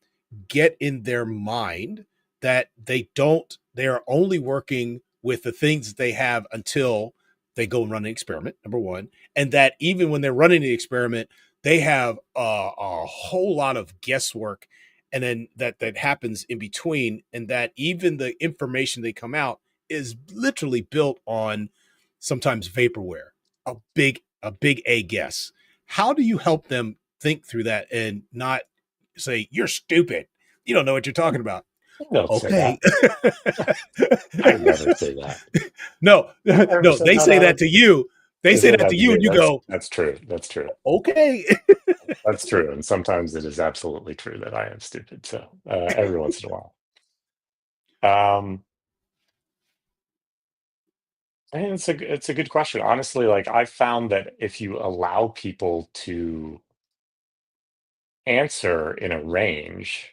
get in their mind that they are only working with the things that they have until they go and run an experiment, number one, and that even when they're running the experiment, they have a whole lot of guesswork, and then that happens in between, and that even the information they come out is literally built on sometimes vaporware, a big A guess. How do you help them think through that and not say, you're stupid, you don't know what you're talking about? Okay. I never say that. No, they say that to you. They say that to you, and you go, that's true. That's true. Okay. That's true. And sometimes it is absolutely true that I am stupid. So every once in a while. And it's a good question. Honestly, like I found that if you allow people to answer in a range,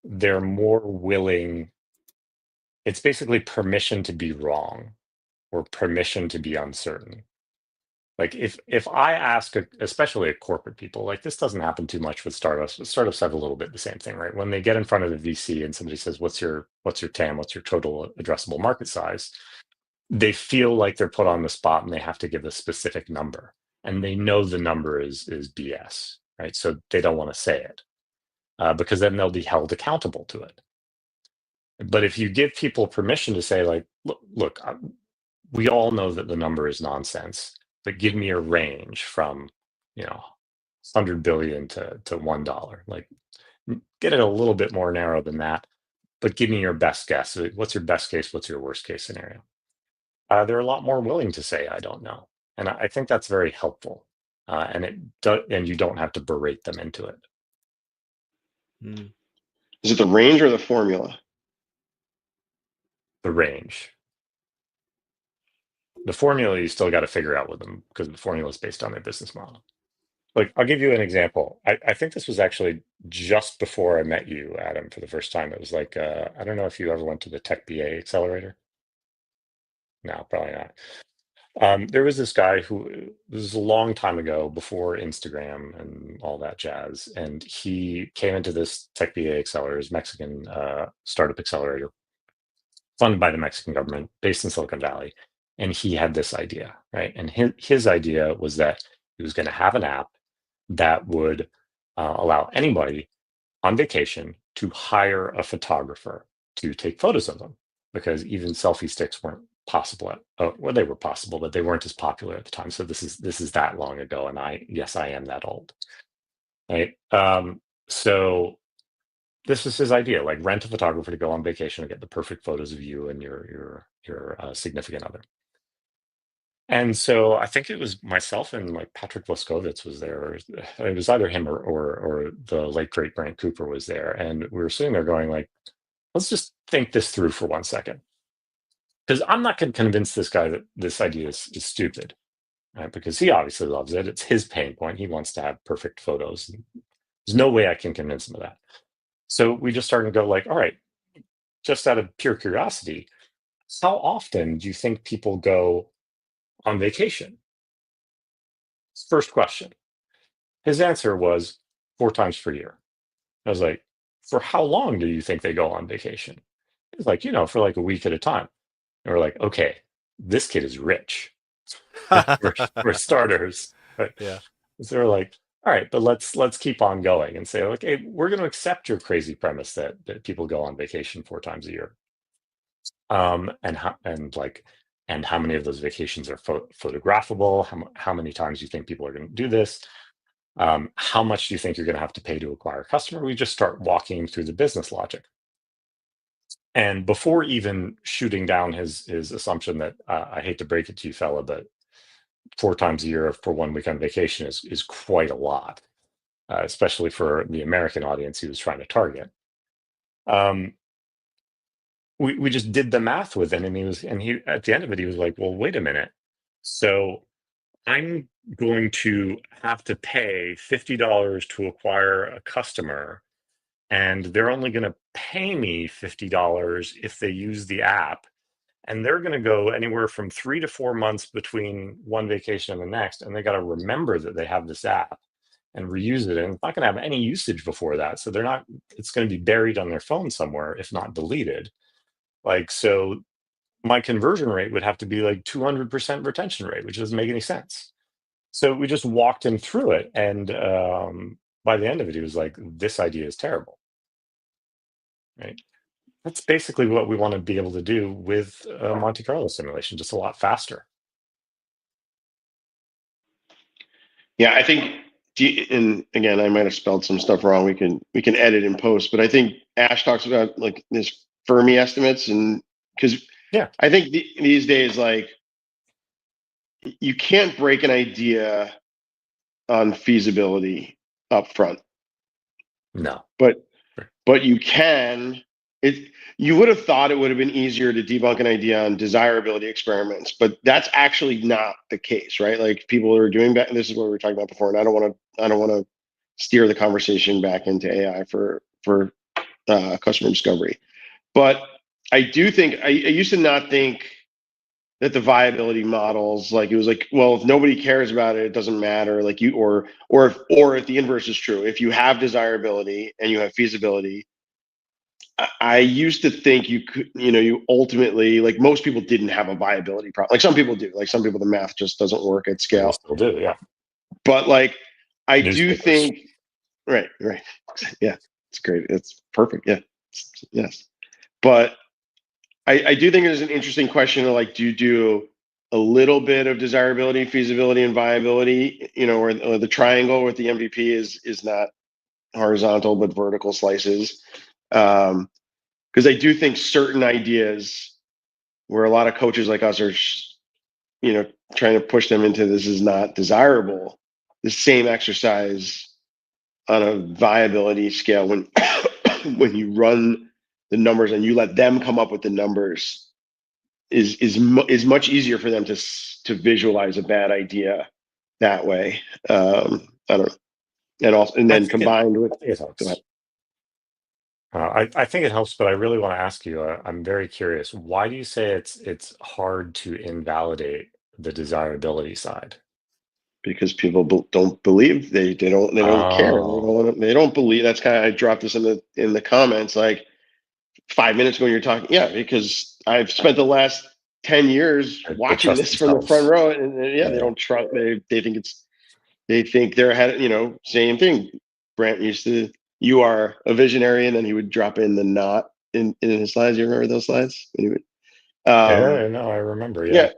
they're more willing. It's basically permission to be wrong or permission to be uncertain. Like if I ask, especially at corporate people, like this doesn't happen too much with startups, but startups have a little bit the same thing, right? When they get in front of the VC and somebody says, what's your TAM, what's your total addressable market size? They feel like they're put on the spot and they have to give a specific number, and they know the number is BS, right? So they don't want to say it because then they'll be held accountable to it. But if you give people permission to say, like, look, we all know that the number is nonsense, but give me a range from, 100 billion to $1. Like, get it a little bit more narrow than that, but give me your best guess. What's your best case? What's your worst case scenario? They're a lot more willing to say, I don't know. And I think that's very helpful. And you don't have to berate them into it. Is it the range or the formula? The range. The formula you still got to figure out with them because the formula is based on their business model. Like, I'll give you an example. I think this was actually just before I met you, Adam, for the first time. It was like, I don't know if you ever went to the Tech BA Accelerator. No, probably not. There was this guy this was a long time ago before Instagram and all that jazz. And he came into this Tech BA Accelerator, Mexican startup accelerator, funded by the Mexican government, based in Silicon Valley. And he had this idea, right? And his idea was that he was going to have an app that would allow anybody on vacation to hire a photographer to take photos of them, because even selfie sticks weren't possible they were possible, but they weren't as popular at the time. So this is that long ago, and I am that old, right? So this is his idea, like rent a photographer to go on vacation and get the perfect photos of you and your significant other. And so I think it was myself and like Patrick Bleskovitz was there. It was either him or the late great Brant Cooper was there. And we were sitting there going like, let's just think this through for 1 second. Because I'm not going to convince this guy that this idea is stupid, right? Because he obviously loves it. It's his pain point. He wants to have perfect photos. There's no way I can convince him of that. So we just started to go like, all right, just out of pure curiosity, how often do you think people go on vacation? First question. His answer was 4 times per year. I was like, for how long do you think they go on vacation? He's like, for like a week at a time. And we're like, okay, this kid is rich. for starters. Right? Yeah. So we're like, all right, but let's keep on going and say, like, hey, we're going to accept your crazy premise that people go on vacation 4 times a year. And how many of those vacations are photographable? How many times do you think people are going to do this? How much do you think you're going to have to pay to acquire a customer? We just start walking through the business logic. And before even shooting down his assumption that I hate to break it to you, fella, but 4 times a year for 1 week on vacation is quite a lot, especially for the American audience he was trying to target. We just did the math with it, and he at the end of it he was like, well, wait a minute, so I'm going to have to pay $50 to acquire a customer, and they're only going to pay me $50 if they use the app, and they're going to go anywhere from 3 to 4 months between one vacation and the next, and they got to remember that they have this app and reuse it, and it's not going to have any usage before that, so it's going to be buried on their phone somewhere, if not deleted. Like, so my conversion rate would have to be like 200% retention rate, which doesn't make any sense. So we just walked him through it, and by the end of it, he was like, "This idea is terrible." Right? That's basically what we want to be able to do with Monte Carlo simulation, just a lot faster. Yeah, I think, and again, I might have spelled some stuff wrong. We can edit and post, but I think Ash talks about like this Fermi estimates, and because I think these days, like, you can't break an idea on feasibility up front. No, but you can. You would have thought it would have been easier to debunk an idea on desirability experiments, but that's actually not the case, right? Like, people are doing that, and this is what we were talking about before. And I don't want to steer the conversation back into AI for customer discovery, but I do think I used to not think that the viability models, like, it was like, well, if nobody cares about it, it doesn't matter. Like, or if the inverse is true, if you have desirability and you have feasibility, I used to think you could, you ultimately, like, most people didn't have a viability problem. Like, some people do. Like, some people, the math just doesn't work at scale. Still do, yeah. But like, I do think, right, yeah, it's great, it's perfect, yeah, yes. But I do think there's an interesting question of, like, do you do a little bit of desirability, feasibility, and viability? Or the triangle with the MVP is not horizontal but vertical slices. Because I do think certain ideas where a lot of coaches like us are, trying to push them into this is not desirable. The same exercise on a viability scale, when when you run the numbers and you let them come up with the numbers, is much easier for them to visualize a bad idea that way. I don't know. And then combined with, it helps. I think it helps, but I really want to ask you. I'm very curious. Why do you say it's hard to invalidate the desirability side? Because people don't believe, they don't care, they don't believe. That's kind of, I dropped this in the comments like 5 minutes ago when you're talking. Yeah, because I've spent the last 10 years watching this from the front row, and they don't trust. They think they're ahead. Same thing. Brant used to. You are a visionary, and then he would drop in the not in his slides. You remember those slides? Anyway, no, I remember. Yeah.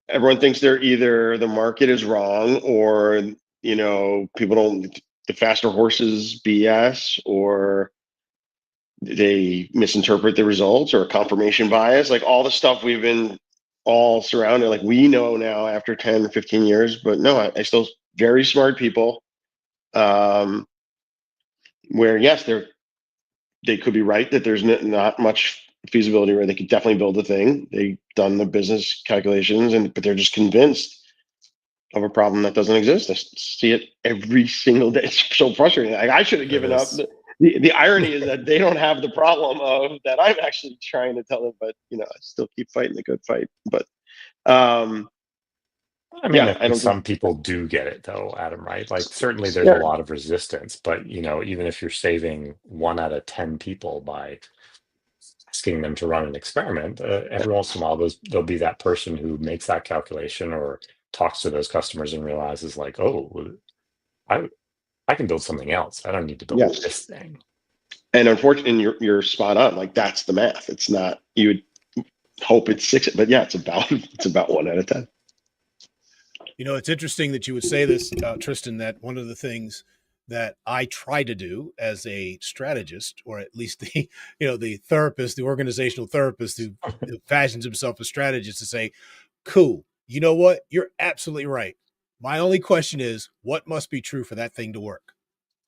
Everyone thinks they're either the market is wrong, or people don't. The faster horses BS, or they misinterpret the results or confirmation bias, like all the stuff we've been all surrounded. Like we know now after 10 or 15 years, but no, I still very smart people, where yes, they could be right that there's not much feasibility where they could definitely build a thing. They've done the business calculations, but they're just convinced of a problem that doesn't exist. I see it every single day. It's so frustrating. Like, I should have given up. The irony is that they don't have the problem of that I'm actually trying to tell them, but I still keep fighting the good fight. But I mean, yeah, I think some people do get it though, Adam, right? Like certainly there's a lot of resistance, but even if you're saving 1 out of 10 people by asking them to run an experiment, every once in a while there'll be that person who makes that calculation or talks to those customers and realizes like, oh, I can build something else. I don't need to build this thing. And unfortunately, you're spot on. Like that's the math. It's not, you would hope it's 6, but yeah, it's about 1 out of 10. It's interesting that you would say this, Tristan, that one of the things that I try to do as a strategist, or at least the therapist, the organizational therapist who fashions himself a strategist, to say, cool, you know what? You're absolutely right. My only question is, what must be true for that thing to work?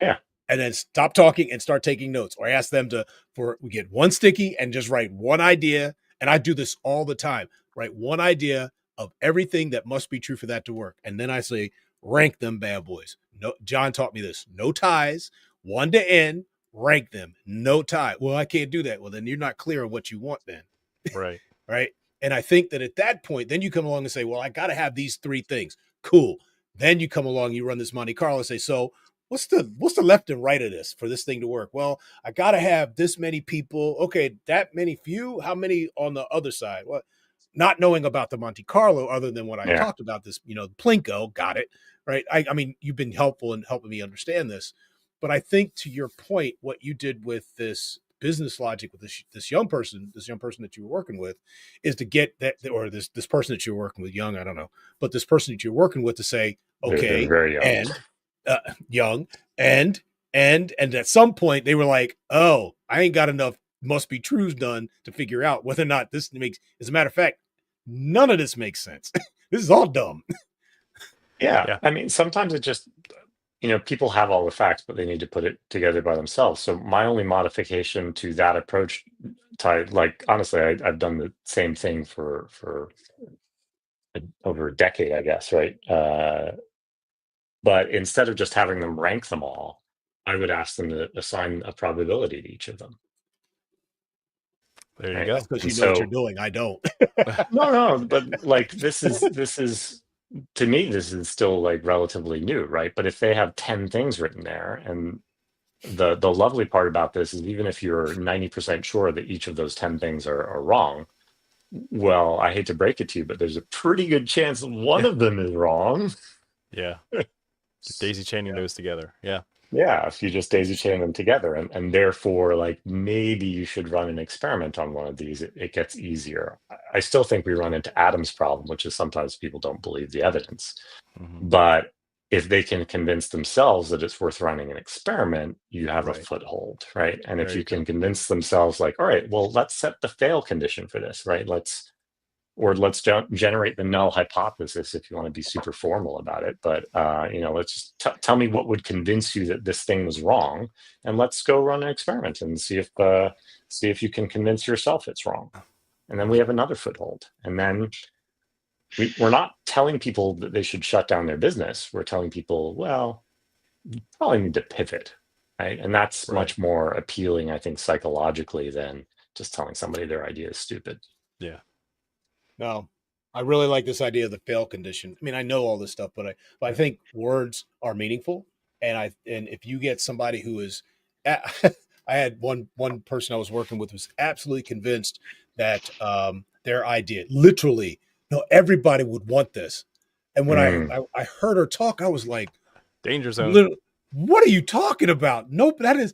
Yeah. And then stop talking and start taking notes, or I ask them we get one sticky and just write one idea. And I do this all the time, write one idea of everything that must be true for that to work. And then I say, rank them bad boys. No, John taught me this. No ties, 1 to N, rank them. No tie. Well, I can't do that. Well, then you're not clear on what you want then. Right. Right. And I think that at that point, then you come along and say, well, I got to have these 3 things. Cool. Then you come along, you run this Monte Carlo and say, so what's the left and right of this for this thing to work? Well, I got to have this many people. Okay. That many few, how many on the other side? Well, not knowing about the Monte Carlo other than what I talked about this, Plinko, got it. Right. I mean, you've been helpful in helping me understand this, but I think to your point, what you did with this business logic with this young person that you were working with, is to get that, or this person that you're working with, young, I don't know, but this person that you're working with to say, okay, they're very young. And young, and at some point they were like, oh, I ain't got enough must be truths done to figure out whether or not this makes, as a matter of fact, none of this makes sense. This is all dumb. Yeah. I mean, sometimes it just, people have all the facts, but they need to put it together by themselves. So my only modification to that approach, like honestly, I've done the same thing for over a decade, I guess, right? But instead of just having them rank them all, I would ask them to assign a probability to each of them. There you go. Because you know what you're doing. I don't. No, but like this is to me, this is still like relatively new, right? But if they have 10 things written there, and the lovely part about this is even if you're 90% sure that each of those 10 things are wrong, well, I hate to break it to you, but there's a pretty good chance one of them is wrong. Yeah. Daisy chaining those together. Yeah. Yeah, if you just daisy chain them together, and therefore, like maybe you should run an experiment on one of these. It gets easier. I still think we run into Adam's problem, which is sometimes people don't believe the evidence. Mm-hmm. But if they can convince themselves that it's worth running an experiment, you have a foothold, right? And if you can convince themselves, like, all right, well, let's set the fail condition for this, right? Let's generate the null hypothesis if you want to be super formal about it. But let's tell me what would convince you that this thing was wrong, and let's go run an experiment and see if you can convince yourself it's wrong. And then we have another foothold. And then we're not telling people that they should shut down their business. We're telling people, well, you probably need to pivot, right? And that's much more appealing, I think, psychologically than just telling somebody their idea is stupid. Yeah. No, I really like this idea of the fail condition. I mean, I know all this stuff, but I think words are meaningful. And if you get somebody who is, I had one person I was working with was absolutely convinced that their idea, literally, everybody would want this. And when I heard her talk, I was like, danger zone. What are you talking about? Nope, that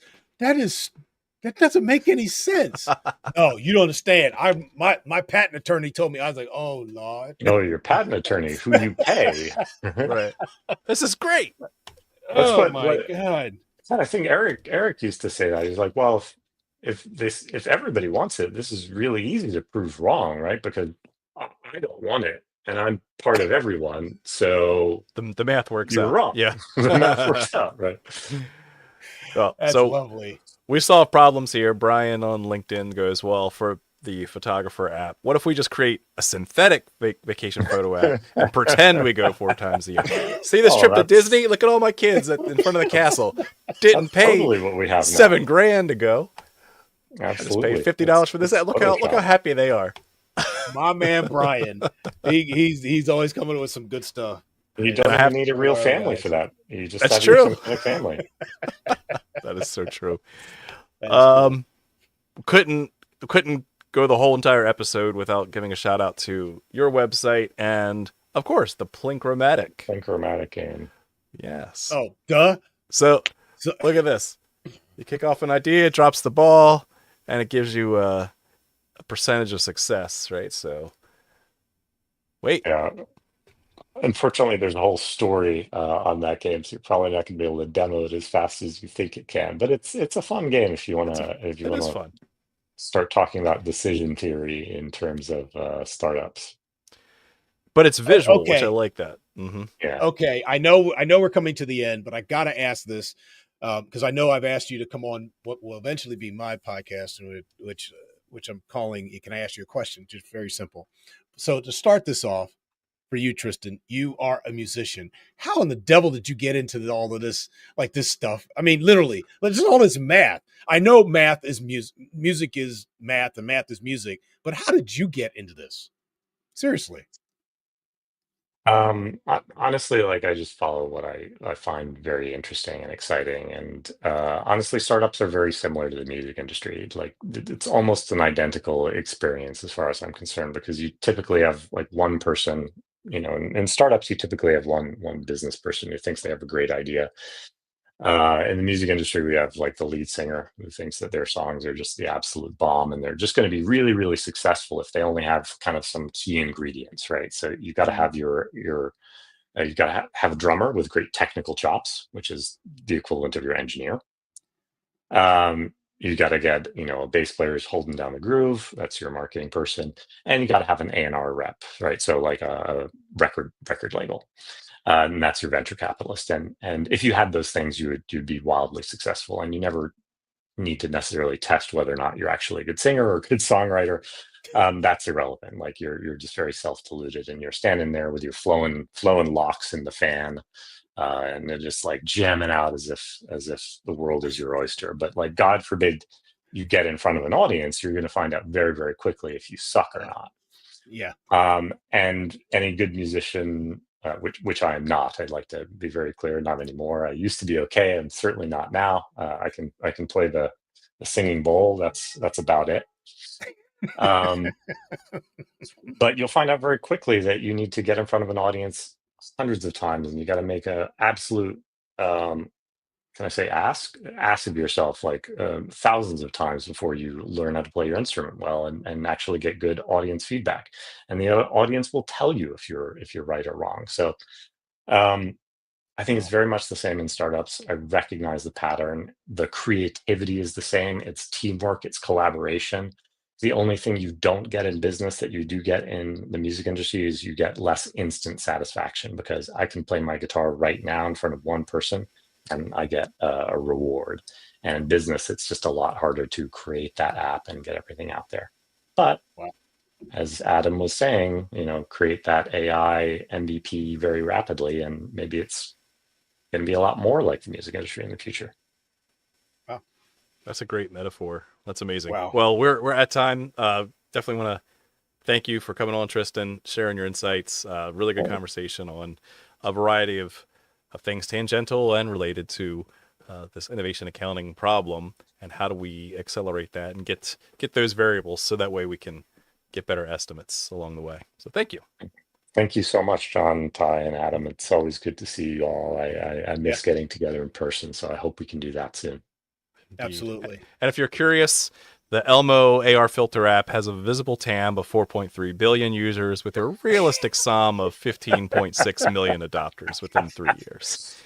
doesn't make any sense. No, you don't understand. My patent attorney told me. I was like, oh Lord. Oh, your patent attorney, who you pay. Right. This is great. Oh my God. I think Eric used to say that. He's like, well, if everybody wants it, this is really easy to prove wrong, right? Because I don't want it, and I'm part of everyone, so the math works you're out. wrong. Yeah. The math works out, right? Well, That's so lovely. we solve problems here. Brian on LinkedIn goes, well, for the photographer app, what if we just create a synthetic vacation photo app and pretend we go 4 times a year? See this trip to Disney? Look at all my kids in front of the castle. Didn't That's pay totally what we have $7 grand to go. Absolutely. Just paid $50 for this. Look how happy they are. My man Brian, he's always coming with some good stuff. You don't even need a real family for that. You just That's have true. A family. That is so true. Cool. Couldn't go the whole entire episode without giving a shout out to your website and, of course, the Plinkomatic game. Yes. Oh, duh. So look at this. You kick off an idea, it drops the ball, and it gives you a percentage of success, right? So, wait. Yeah. Unfortunately, there's a whole story on that game, so you're probably not going to be able to demo it as fast as you think it can. But it's a fun game if you want to start talking about decision theory in terms of startups. But it's visual, okay. Which I like that. Mm-hmm. Yeah. Okay, I know we're coming to the end, but I got to ask this because I know I've asked you to come on what will eventually be my podcast, which I'm calling. Can I ask you a question? Just very simple. So to start this off, for you, Tristan, you are a musician. How in the devil did you get into all of this, like this stuff? I mean, literally, just all this math. I know math is music is math, and math is music. But how did you get into this? Seriously. Honestly, like I just follow what I find very interesting and exciting. And honestly, startups are very similar to the music industry. Like it's almost an identical experience as far as I'm concerned, because you typically have like one person, in startups, you typically have one business person who thinks they have a great idea. In the music industry, we have like the lead singer who thinks that their songs are just the absolute bomb, and they're just going to be really, really successful if they only have kind of some key ingredients, right? So you got to have you got to have a drummer with great technical chops, which is the equivalent of your engineer. You got to get a bass player who's holding down the groove. That's your marketing person, and you got to have an A&R rep, right? So like a record label. And that's your venture capitalist. And if you had those things, you'd be wildly successful. And you never need to necessarily test whether or not you're actually a good singer or a good songwriter. That's irrelevant. Like you're just very self-deluded, and you're standing there with your flowing locks in the fan, and they're just like jamming out as if the world is your oyster. But like, God forbid you get in front of an audience, you're going to find out very, very quickly if you suck or not. Yeah. And any good musician, which I am not. I'd like to be very clear, not anymore. I used to be okay. I'm certainly not now. I can play the singing bowl. That's about it. But you'll find out very quickly that you need to get in front of an audience hundreds of times, and you got to make an absolute can I say ass of yourself like thousands of times before you learn how to play your instrument well and actually get good audience feedback. And the audience will tell you if you're right or wrong. So I think it's very much the same in startups. I recognize the pattern. The creativity is the same. It's teamwork, it's collaboration. The only thing you don't get in business that you do get in the music industry is you get less instant satisfaction, because I can play my guitar right now in front of one person and I get a reward. And in business, it's just a lot harder to create that app and get everything out there. But as Adam was saying, create that AI MVP very rapidly, and maybe it's going to be a lot more like the music industry in the future. Wow, that's a great metaphor. That's amazing. Wow. Well, we're at time. Definitely want to thank you for coming on, Tristan, sharing your insights. Really good conversation on a variety of things tangential and related to this innovation accounting problem, and how do we accelerate that and get those variables so that way we can get better estimates along the way. So thank you. Thank you so much, John, Ty, and Adam. It's always good to see you all. I miss getting together in person, so I hope we can do that soon. Indeed. Absolutely. And if you're curious, the Elmo AR filter app has a visible TAM of 4.3 billion users with a realistic SOM of 15.6 million adopters within 3 years.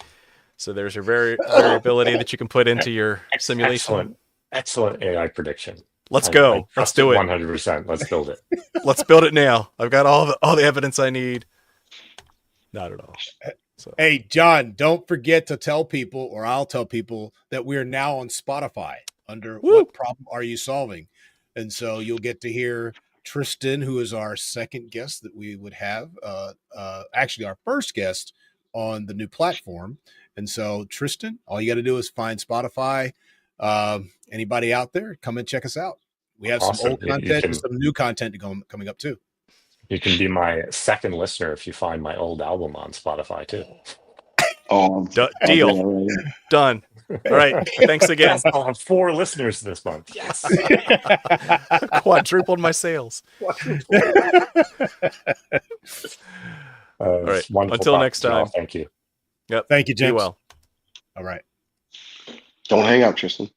So there's your variability that you can put into your simulation. Excellent. Excellent AI prediction. Let's go. Let's do it. 100%. Let's build it. Let's build it now. I've got all the evidence I need. Not at all. So. Hey, John, don't forget to tell people, or I'll tell people, that we are now on Spotify under What Problem Are You Solving? And so you'll get to hear Tristan, who is our second guest that we would have, actually our first guest on the new platform. And so, Tristan, all you got to do is find Spotify. Anybody out there, come and check us out. We have some old content and some new content coming up too. You can be my second listener if you find my old album on Spotify too. Oh, deal. Done. All right. Thanks again. Yes, I'll have 4 listeners this month. Yes. Quadrupled my sales. All right. Until next time. Thank you. Yep. Thank you, James. Be well. All right. Don't hang up, Tristan.